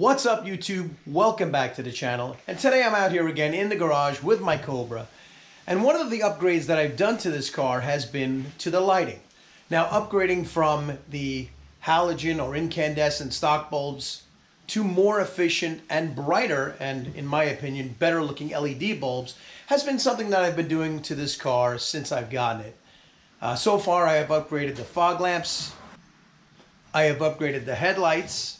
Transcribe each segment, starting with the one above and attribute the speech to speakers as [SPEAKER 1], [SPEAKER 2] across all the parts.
[SPEAKER 1] What's up, YouTube? Welcome back to the channel. And today I'm out here again in the garage with my Cobra. And one of the upgrades that I've done to this car has been to the lighting. Now, upgrading from the halogen or incandescent stock bulbs to more efficient and brighter, and in my opinion, better looking LED bulbs has been something that I've been doing to this car since I've gotten it. So far, I have upgraded the fog lamps, I have upgraded the headlights,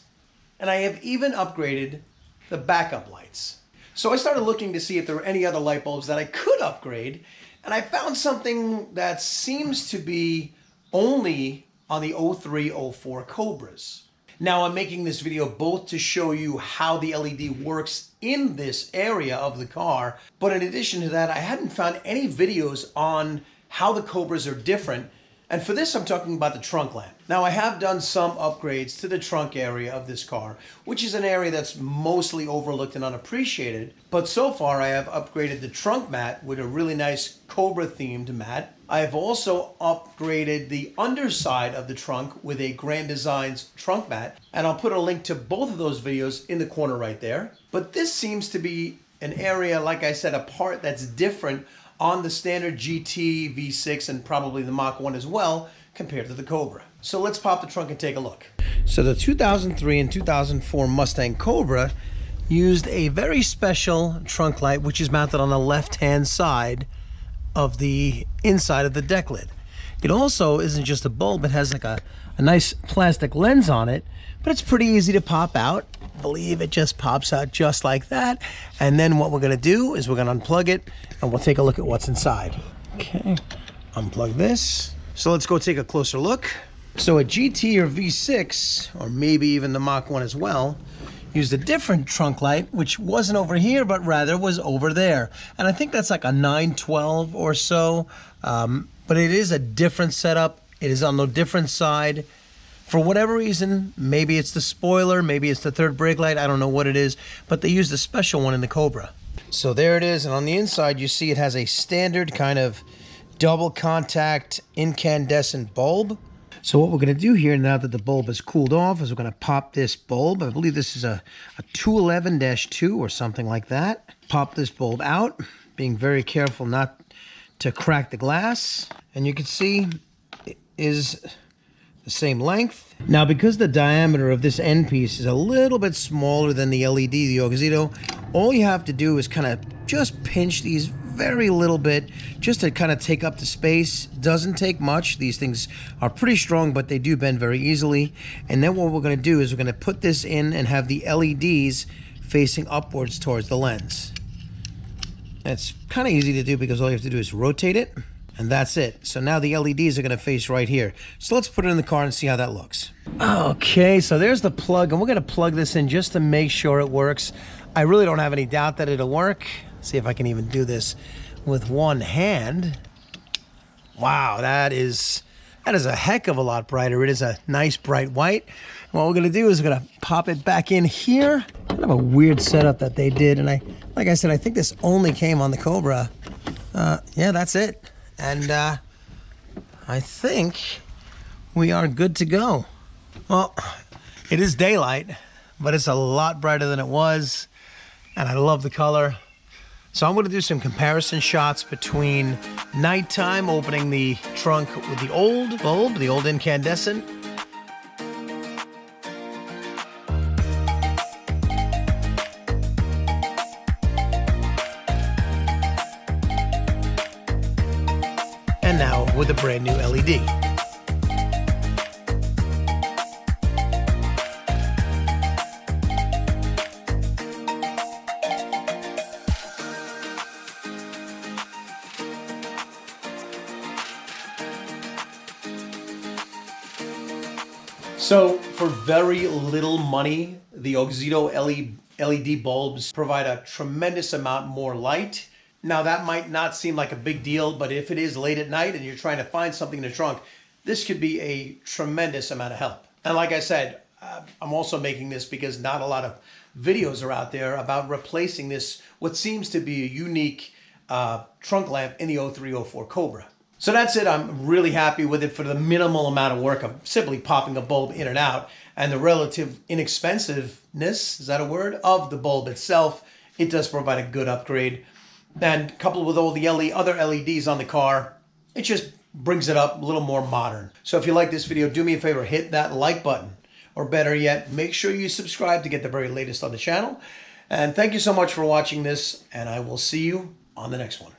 [SPEAKER 1] and I have even upgraded the backup lights. So I started looking to see if there were any other light bulbs that I could upgrade, and I found something that seems to be only on the 0304 Cobras. Now, I'm making this video both to show you how the LED works in this area of the car, but in addition to that, I hadn't found any videos on how the Cobras are different. And for this, I'm talking about the trunk lamp. Now, I have done some upgrades to the trunk area of this car, which is an area that's mostly overlooked and unappreciated. But so far, I have upgraded the trunk mat with a really nice Cobra-themed mat. I have also upgraded the underside of the trunk with a Grand Designs trunk mat. And I'll put a link to both of those videos in the corner right there. But this seems to be an area, like I said, a part that's different on the standard GT V6 and probably the Mach 1 as well compared to the Cobra. So let's pop the trunk and take a look. So the 2003 and 2004 Mustang Cobra used a very special trunk light, which is mounted on the left-hand side of the inside of the deck lid. It also isn't just a bulb, it has like a nice plastic lens on it, but it's pretty easy to pop out. I believe it just pops out just like that. And then what we're gonna do is we're gonna unplug it and we'll take a look at what's inside. Okay, unplug this. So let's go take a closer look. So a GT or V6, or maybe even the Mach 1 as well, used a different trunk light, which wasn't over here, but rather was over there. And I think that's like a 912 or so, but it is a different setup. It is on the different side. For whatever reason, maybe it's the spoiler, maybe it's the third brake light, I don't know what it is, but they used a special one in the Cobra. So there it is, and on the inside you see it has a standard kind of double contact incandescent bulb. So what we're gonna do here now that the bulb has cooled off is we're gonna pop this bulb. I believe this is a 211-2 or something like that. Pop this bulb out, being very careful not to crack the glass. And you can see it is the same length. Now, because the diameter of this end piece is a little bit smaller than the LED, the Auxito, all you have to do is kind of just pinch these very little bit just to kind of take up the space. Doesn't take much. These things are pretty strong, but they do bend very easily. And then what we're going to do is we're going to put this in and have the LEDs facing upwards towards the lens. It's kind of easy to do because all you have to do is rotate it. And that's it. So now the LEDs are going to face right here. So let's put it in the car and see how that looks. Okay, so there's the plug, and we're going to plug this in just to make sure it works. I really don't have any doubt that it'll work. See if I can even do this with one hand. Wow, that is a heck of a lot brighter. It is a nice bright white. And what we're going to do is we're going to pop it back in here. Kind of a weird setup that they did, and like I said, I think this only came on the Cobra. Yeah, that's it. And I think we are good to go. Well, it is daylight, but it's a lot brighter than it was, and I love the color. So I'm going to do some comparison shots between nighttime, opening the trunk with the old bulb, the old incandescent, and now with a brand new LED. So for very little money, the Auxito LED bulbs provide a tremendous amount more light. Now, that might not seem like a big deal, but if it is late at night and you're trying to find something in the trunk, this could be a tremendous amount of help. And like I said, I'm also making this because not a lot of videos are out there about replacing this, what seems to be a unique trunk lamp in the 0304 Cobra. So that's it. I'm really happy with it for the minimal amount of work of simply popping a bulb in and out, and the relative inexpensiveness, is that a word, of the bulb itself. It does provide a good upgrade. And coupled with all the other LEDs on the car, it just brings it up a little more modern. So if you like this video, do me a favor, hit that like button. Or better yet, make sure you subscribe to get the very latest on the channel. And thank you so much for watching this, and I will see you on the next one.